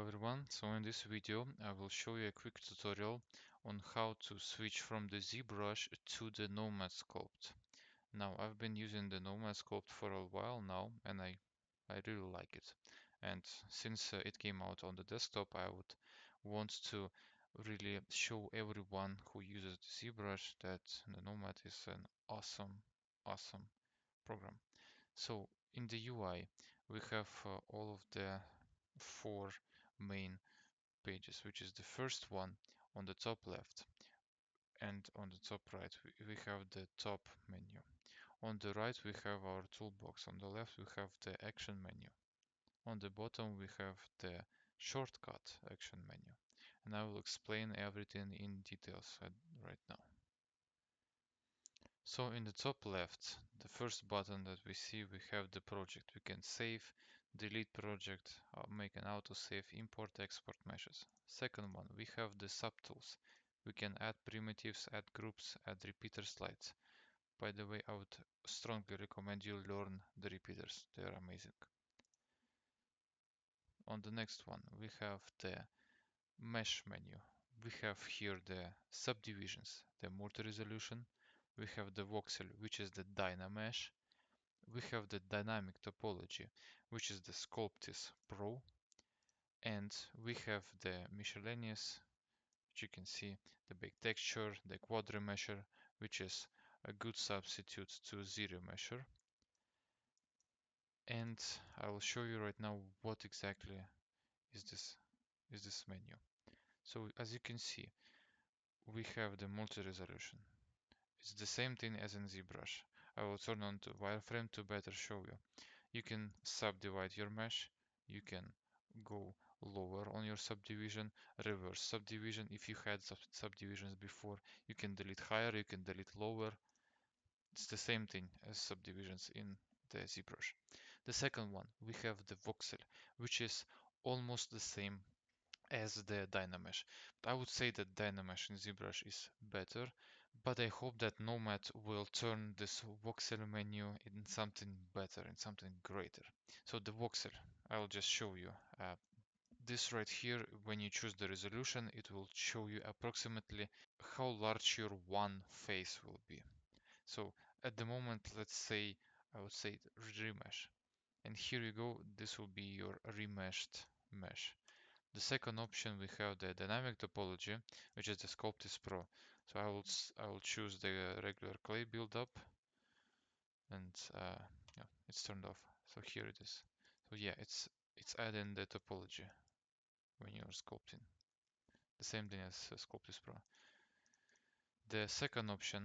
everyone, so in this video I will show you a quick tutorial on how to switch from the Zbrush to the Nomad sculpt. Now I've been using the Nomad sculpt for a while now and I really like it. And since it came out on the desktop, I would want to really show everyone who uses the Zbrush that the Nomad is an awesome program. So in the UI we have all of the four main pages, which is the first one on the top left, and on the top right we have the top menu. On the right we have our toolbox. On the left we have the action menu. On the bottom we have the shortcut action menu. And I will explain everything in details right now. So in the top left, the first button that we see, we have the project. We can save, delete project, make an autosave, import, export meshes. Second one, we have the subtools. We can add primitives, add groups, add repeater slides. By the way, I would strongly recommend you learn the repeaters. They are amazing. On the next one, we have the mesh menu. We have here the subdivisions, the multi-resolution. We have the voxel, which is the Dynamesh. We have the dynamic topology, which is the Sculptis Pro. And we have the miscellaneous, which you can see, the big texture, the quad remesher, which is a good substitute to zero mesher. And I will show you right now what exactly is this menu. So as you can see, we have the multi-resolution. It's the same thing as in ZBrush. I will turn on to wireframe to better show you. You can subdivide your mesh. You can go lower on your subdivision, reverse subdivision. If you had subdivisions before, you can delete higher, you can delete lower. It's the same thing as subdivisions in the ZBrush. The second one, we have the voxel, which is almost the same as the Dynamesh. I would say that Dynamesh in ZBrush is better, but I hope that Nomad will turn this voxel menu in something better, in something greater. So the voxel, I'll just show you. This right here, when you choose the resolution, it will show you approximately how large your one face will be. So at the moment, let's say, I would say remesh. And here you go, this will be your remeshed mesh. The second option, we have the dynamic topology, which is the Sculptis Pro. So I will choose the regular clay build-up, and yeah, it's turned off. So here it is. So yeah, it's adding the topology when you're sculpting. The same thing as Sculptis Pro. The second option,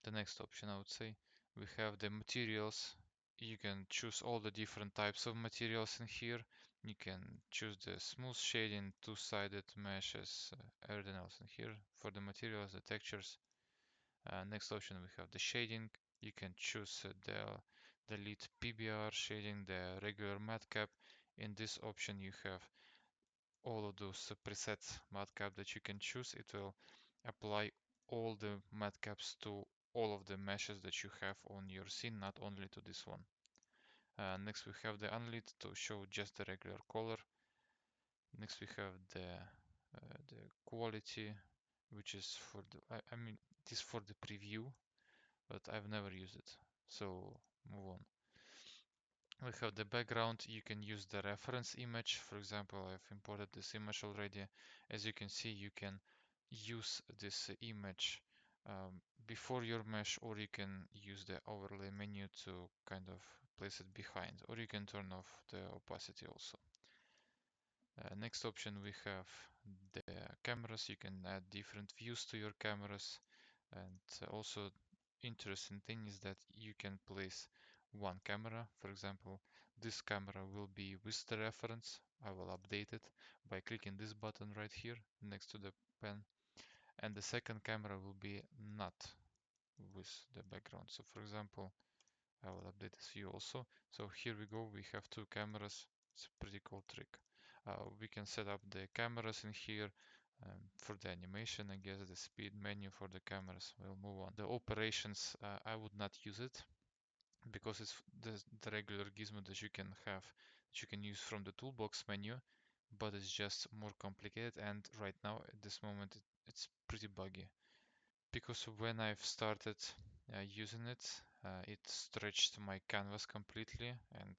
the next option, I would say, we have the materials. You can choose all the different types of materials in here. You can choose the smooth shading, two-sided meshes, everything else in here. For the materials, the textures. Next option, we have the shading. You can choose the lead PBR shading, the regular matcap. In this option, you have all of those presets matcap that you can choose. It will apply all the matcaps to all of the meshes that you have on your scene, not only to this one. Next we have the unlit to show just the regular color. Next we have the quality, which is for the I mean it is for the preview, but I've never used it, so move on. We have the background. You can use the reference image. For example, I've imported this image already. As you can see, you can use this image before your mesh, or you can use the overlay menu to kind of place it behind, or you can turn off the opacity also. Next option, we have the cameras. You can add different views to your cameras, and also interesting thing is that you can place one camera. For example, this camera will be with the reference. I will update it by clicking this button right here next to the pen, and the second camera will be not with the background. So for example, I will update this view also. So here we go, we have two cameras. It's a pretty cool trick. We can set up the cameras in here for the animation. I guess the speed menu for the cameras. We'll move on. The operations, I would not use it because it's the regular gizmo that you can have, that you can use from the toolbox menu. but it's just more complicated, and right now at this moment it's pretty buggy because when I've started using it, it stretched my canvas completely and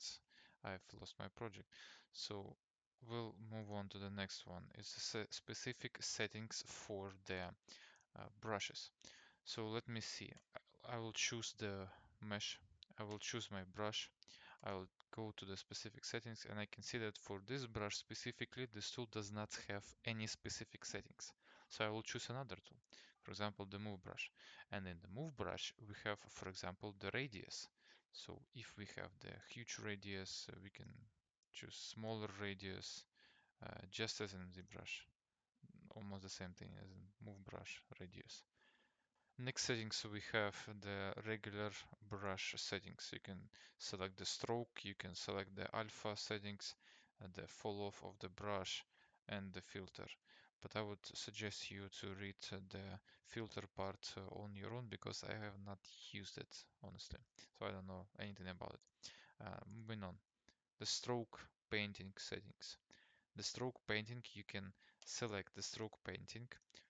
I've lost my project. So we'll move on to the next one. It's the specific settings for the brushes. So let me see. I will choose the mesh. I will choose my brush. I will go to the specific settings and I can see that for this brush specifically, this tool does not have any specific settings. So I will choose another tool, for example, the move brush. And in the move brush, we have, for example, the radius. So if we have the huge radius, we can choose smaller radius, just as in the brush, almost the same thing as in move brush radius. Next settings, we have the regular brush settings. You can select the stroke, you can select the alpha settings, the fall off of the brush, and the filter. But I would suggest you to read the filter part on your own because I have not used it, honestly. So I don't know anything about it. Moving on, the stroke painting settings. The stroke painting, you can select the stroke painting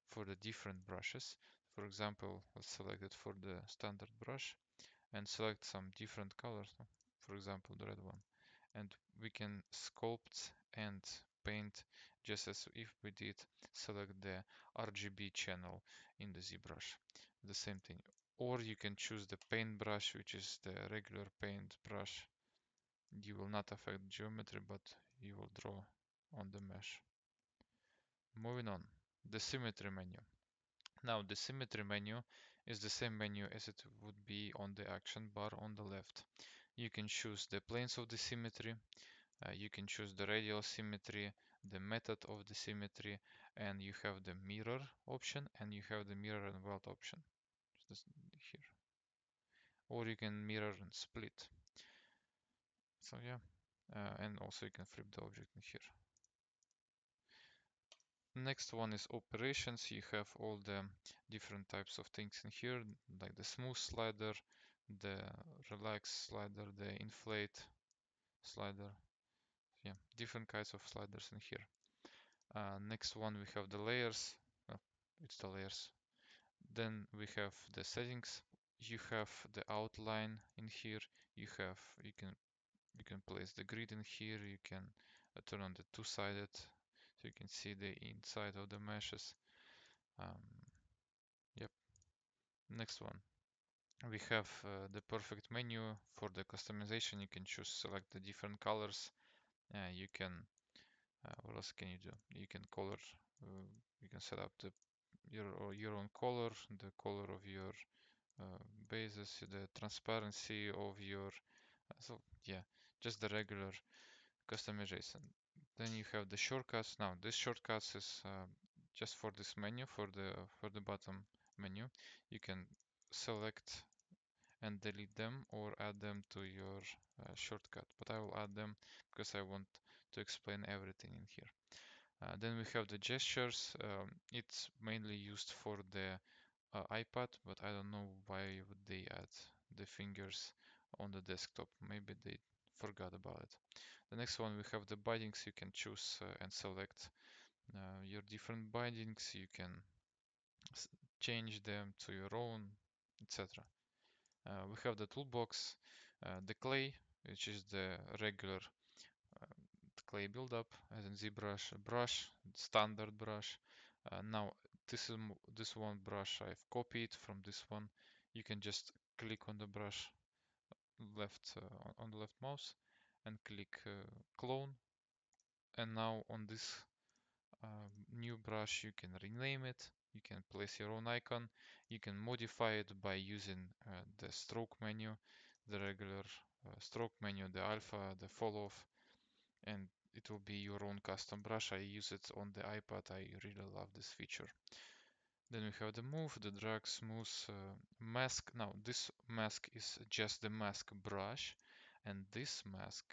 for the different brushes. For example, let's select it for the standard brush and select some different colors. For example, the red one. And we can sculpt and paint just as if we did select the RGB channel in the ZBrush. The same thing. Or you can choose the paintbrush, which is the regular paint brush. You will not affect geometry, but you will draw on the mesh. Moving on, the symmetry menu. Now the symmetry menu is the same menu as it would be on the action bar on the left. You can choose the planes of the symmetry, you can choose the radial symmetry, the method of the symmetry, and you have the mirror option and you have the mirror and weld option. Just here. Or you can mirror and split. So yeah, and also you can flip the object in here. Next one is operations. You have all the different types of things in here, like the smooth slider, the relax slider, the inflate slider. Yeah, different kinds of sliders in here. Next one we have the layers. It's the layers. Then we have the settings. You have the outline in here. You can place the grid in here. You can turn on the two-sided, so you can see the inside of the meshes. Yep. Next one. We have the perfect menu for the customization. You can choose select the different colors. You can what else can you do? You can color. You can set up your own color, the color of your bases, the transparency of your. So yeah, just the regular customization. Then you have the shortcuts. Now this shortcuts is just for this menu for the bottom menu. You can select and delete them or add them to your shortcut, but I will add them because I want to explain everything in here. Then we have the gestures. It's mainly used for the iPad, but I don't know why would they add the fingers on the desktop. Maybe they forgot about it. The next one we have the bindings. You can choose and select your different bindings. You can change them to your own, etc. We have the toolbox, the clay, which is the regular uh, clay buildup, as in ZBrush, brush, standard brush. Now this one brush I've copied from this one. You can just click on the brush left on the left mouse and click clone. And now on this new brush you can rename it. You can place your own icon. You can modify it by using the stroke menu, the regular stroke menu, the alpha, the fall off, and it will be your own custom brush. I use it on the iPad. I really love this feature. Then we have the move, the drag, smooth, mask. Now this mask is just the mask brush, and this mask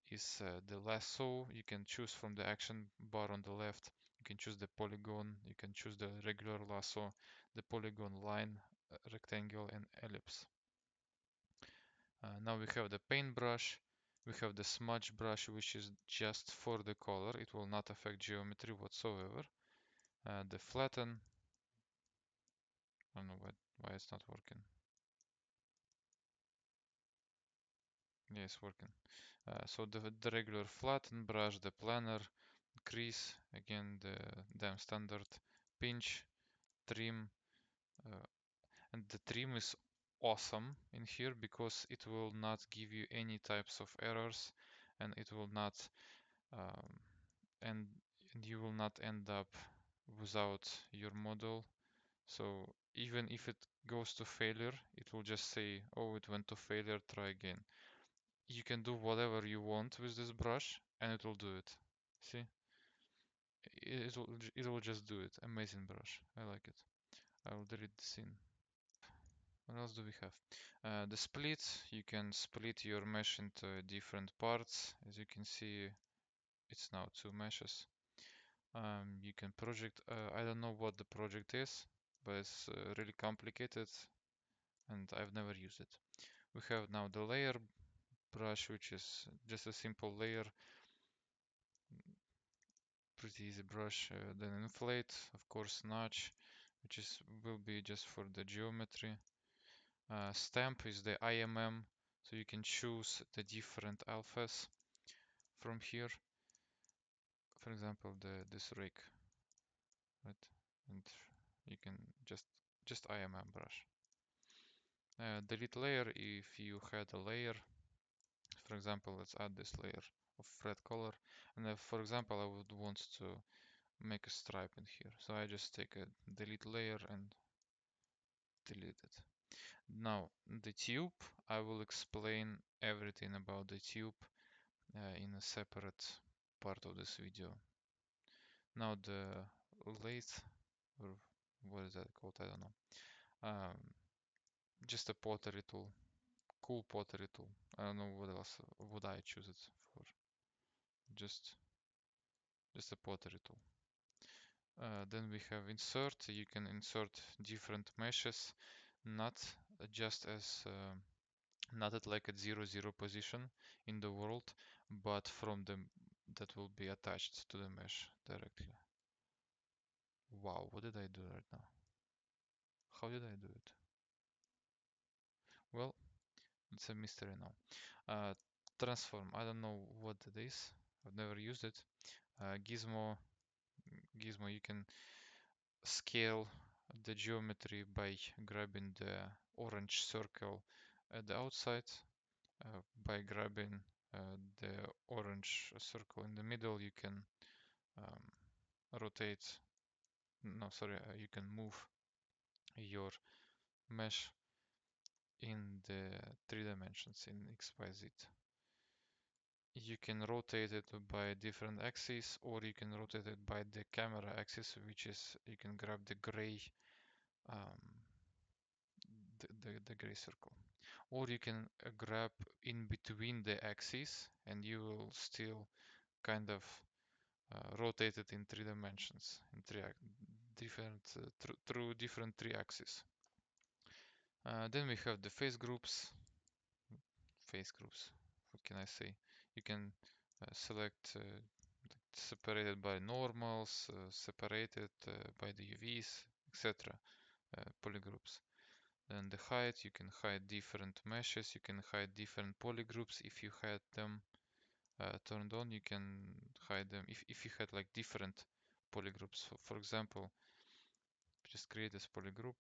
is the lasso. You can choose from the action bar on the left. You can choose the polygon. You can choose the regular lasso, the polygon line, rectangle, and ellipse. Now we have the paintbrush. We have the smudge brush, which is just for the color. It will not affect geometry whatsoever. The flatten. I don't know why it's not working. Yeah, it's working. So the regular flatten brush, the planer, crease, again the damn standard, pinch, trim, uh, and the trim is awesome in here because it will not give you any types of errors, and it will not um, and you will not end up without your model. So even if it goes to failure, it will just say, oh, it went to failure, try again. You can do whatever you want with this brush and it will do it. See? It will just do it. Amazing brush. I like it. I will delete the scene. What else do we have? The split. You can split your mesh into different parts. As you can see, it's now two meshes. You can project. I don't know what the project is, but it's really complicated and I've never used it. We have now the layer brush, which is just a simple layer, pretty easy brush. Then inflate, of course, notch, which will be just for the geometry. Stamp is the IMM, so you can choose the different alphas from here. For example, this rake, right? And you can just IMM brush. Delete layer if you had a layer. For example, let's add this layer of red color. And if, for example, I would want to make a stripe in here. So I just take a delete layer and delete it. Now, the tube, I will explain everything about the tube in a separate part of this video. Now the lathe, or what is that called? I don't know. Just a pottery tool, cool pottery tool. I don't know what else would I choose it for. Just a pottery tool. Then we have insert. You can insert different meshes, not just as not at like at 0, 0 position in the world, but from the that will be attached to the mesh directly. Wow, what did I do right now? How did I do it? Well, it's a mystery now. Transform. I don't know what it is. I've never used it. Gizmo. You can scale the geometry by grabbing the orange circle at the outside, by grabbing the orange circle in the middle. You can rotate, no, sorry, you can move your mesh in the 3 dimensions in XYZ. You can rotate it by different axes, or you can rotate it by the camera axis, which is you can grab the gray um, the gray circle, or you can grab in between the axes and you will still kind of rotate it in 3 dimensions, in different through different 3 axes. Then we have the face groups. What can I say? You can select separated by normals, separated by the UVs, etc. Polygroups. Then the height, you can hide different meshes, you can hide different polygroups. If you had them turned on, you can hide them. If you had like different polygroups, for example, just create this polygroup.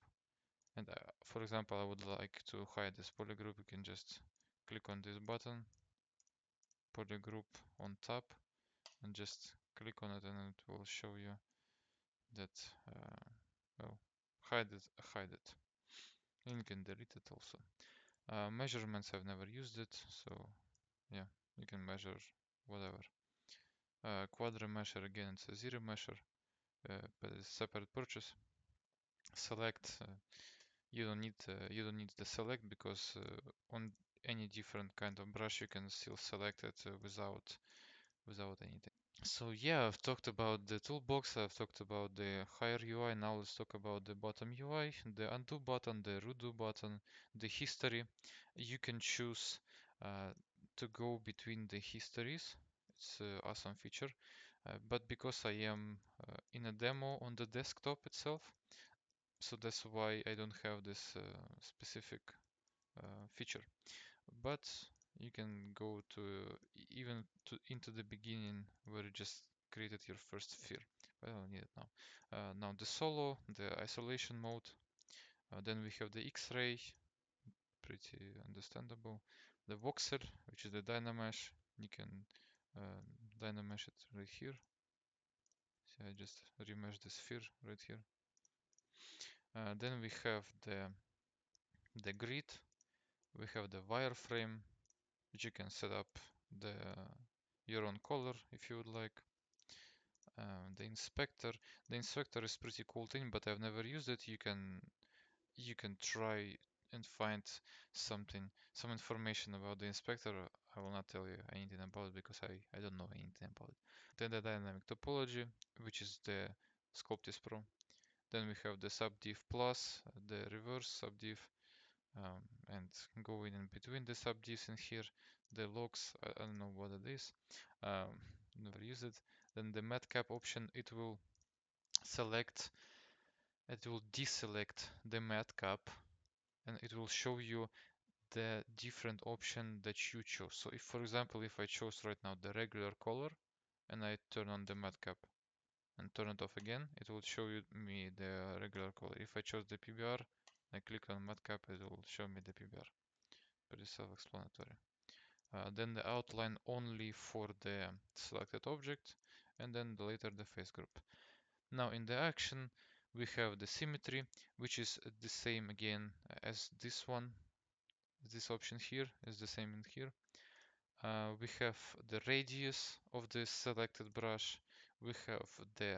And for example, I would like to hide this polygroup. You can just click on this button, polygroup on top, and just click on it, and it will show you that, well, hide it. And you can delete it also. Measurements, I've never used it, so yeah, you can measure whatever. Quadra measure, again, it's a zero measure, but it's separate purchase. Select, you don't need the select, because on any different kind of brush you can still select it without anything. So yeah, I've talked about the toolbox, I've talked about the higher UI. Now let's talk about the bottom UI, the undo button, the redo button, the history. You can choose to go between the histories. It's an awesome feature, but because I am in a demo on the desktop itself, so that's why I don't have this specific feature. But you can go to even into the beginning where you just created your first sphere. I don't need it now. Now the solo, the isolation mode, then we have the X-ray, pretty understandable. The voxel, which is the dynamesh, you can dynamesh it right here. So I just remesh the sphere right here. Then we have the grid, we have the wireframe, which you can set up the your own color if you would like. The inspector is pretty cool thing, but I've never used it. You can try and find some information about the inspector. I will not tell you anything about it because I don't know anything about it. Then the dynamic topology, which is the Sculpt Pro. Then we have the subdiv plus, the reverse subdiv, and going in between the subdivs in here, the logs, I don't know what it is, never use it. Then the matcap option, it will deselect the matcap, and it will show you the different option that you chose. So if, for example, if I chose right now the regular color and I turn on the matcap and turn it off again, it will show me the regular color. If I chose the PBR, I click on matcap, it will show me the PBR. Pretty self-explanatory. Then the outline only for the selected object, and then later the face group. Now in the action, we have the symmetry, which is the same again as this one. This option here is the same in here. We have the radius of the selected brush. We have the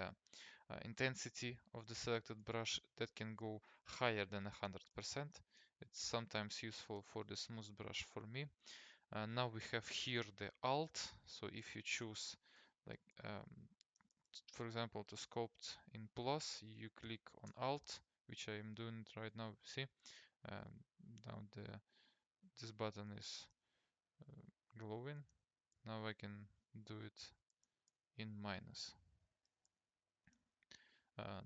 intensity of the selected brush that can go higher than 100%. It's sometimes useful for the smooth brush for me. Now we have here the alt. So if you choose, like, for example, to sculpt in plus, you click on alt, which I am doing right now. See, now this button is glowing. Now I can do it in minus.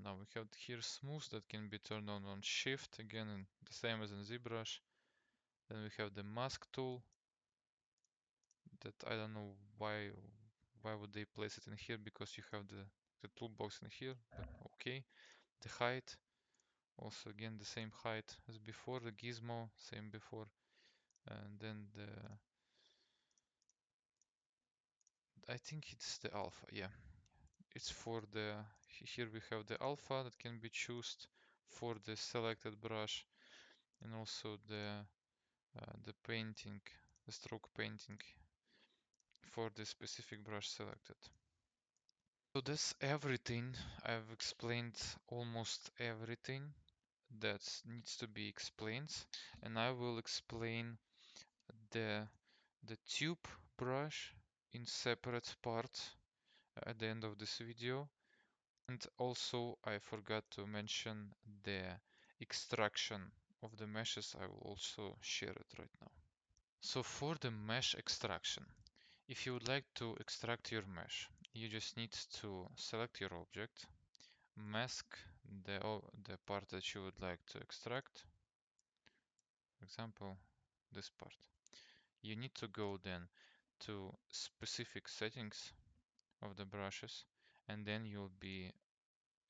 Now we have here smooth that can be turned on shift, again the same as in Zbrush. Then we have the mask tool that I don't know why would they place it in here, because you have the toolbox in here, but okay. The height, also again the same height as before. The gizmo, same before. And then I think it's the alpha, yeah. It's for here we have the alpha that can be chosen for the selected brush, and also the painting, the stroke painting for the specific brush selected. So that's everything. I've explained almost everything that needs to be explained, and I will explain the tube brush in separate part at the end of this video. And also I forgot to mention the extraction of the meshes. I will also share it right now. So for the mesh extraction, if you would like to extract your mesh, you just need to select your object, mask the part that you would like to extract. For example, this part. You need to go then to specific settings of the brushes, and then you'll be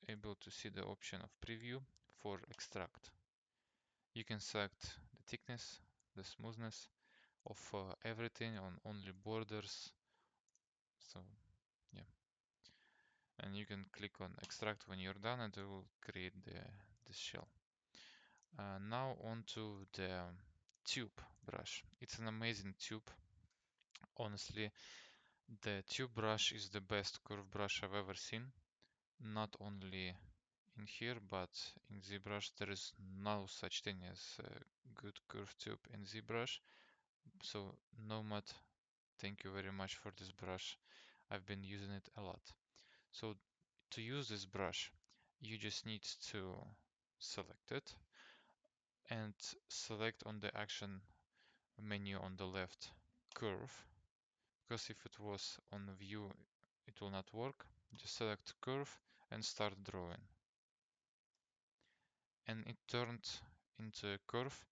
able to see the option of preview for extract. You can select the thickness, the smoothness of everything on only borders. So yeah, and you can click on extract when you're done, and it will create this shell. Now onto the tube brush. It's an amazing tube. Honestly, the tube brush is the best curve brush I've ever seen. Not only in here, but in ZBrush there is no such thing as a good curve tube in ZBrush. So Nomad, thank you very much for this brush. I've been using it a lot. So to use this brush, you just need to select it and select on the action menu on the left curve, because if it was on view, it will not work. Just select curve and start drawing. And it turned into a curve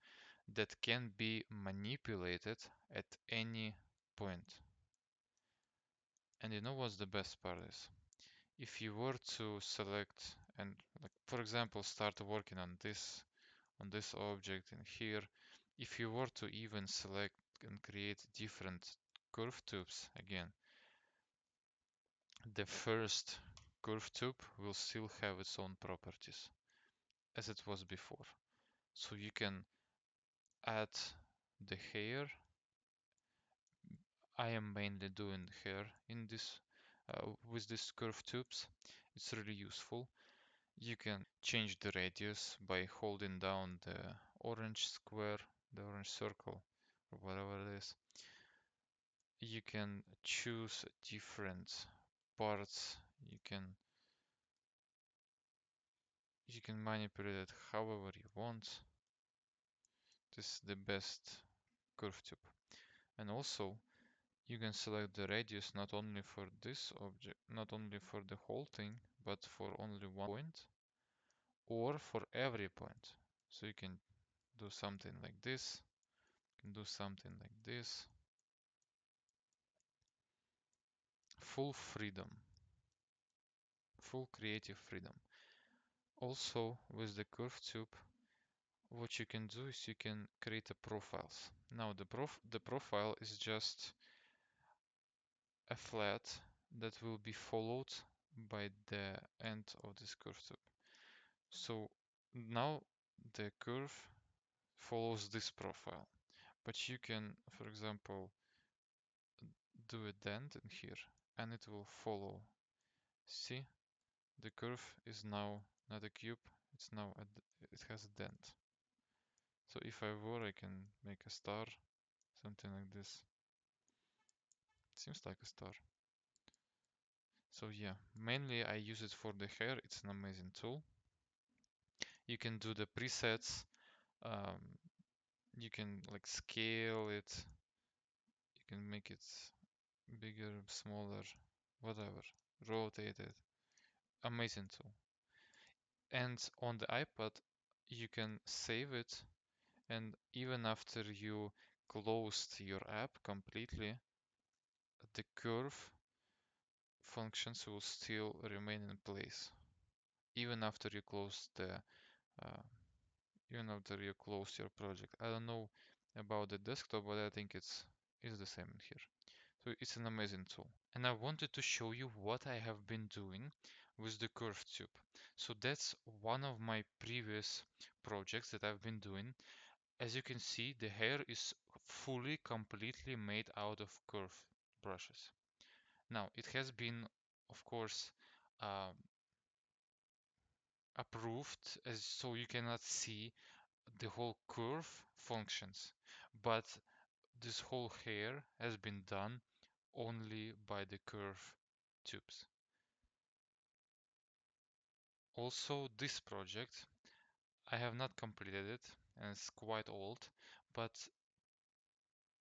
that can be manipulated at any point. And you know what's the best part is? If you were to select and, like, for example, start working on this object in here, if you were to even select and create different curve tubes again, the first curve tube will still have its own properties as it was before. So you can add the hair. I am mainly doing hair in this with these curve tubes. It's really useful. You can change the radius by holding down the orange square, the orange circle, or whatever it is. You can choose different parts. You can manipulate it however you want. This is the best curve tube. And also you can select the radius not only for this object, not only for the whole thing, but for only one point or for every point. So you can do something like this, you can do something like this. Full freedom, full creative freedom. Also with the curve tube, what you can do is you can create a profiles. Now the profile is just a flat that will be followed by the end of this curve tube. So now the curve follows this profile, but you can, for example, do a dent in here and it will follow. See, the curve is now not a cube, it's now it has a dent. So if I were, I can make a star, something like this. Seems like a star. So yeah, mainly I use it for the hair. It's an amazing tool. You can do the presets. Um, you can like scale it. You can make it bigger, smaller, whatever. Rotate it. Amazing tool. And on the iPad, you can save it. And even after you closed your app completely, the curve functions will still remain in place even after you close the uh, even after you close your project. I don't know about the desktop, but I think it's the same in here. So it's an amazing tool. And I wanted to show you what I have been doing with the curve tube. So that's one of my previous projects that I've been doing. As you can see, the hair is fully, completely made out of curve brushes. Now, it has been, of course, um, approved, as so you cannot see the whole curve functions, but this whole hair has been done only by the curve tubes. Also, this project, I have not completed it and it's quite old, but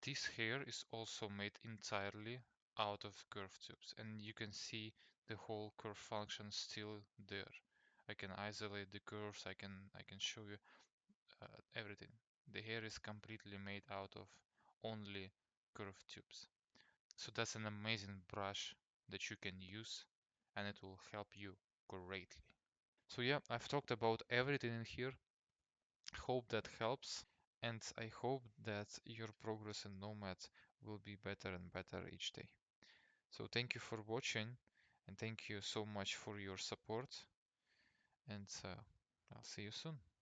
this hair is also made entirely out of curve tubes, and you can see the whole curve function still there. I can isolate the curves, I can show you everything. The hair is completely made out of only curve tubes. So that's an amazing brush that you can use and it will help you greatly. So yeah, I've talked about everything in here. Hope that helps, and I hope that your progress in Nomad will be better and better each day. So thank you for watching and thank you so much for your support, and I'll see you soon.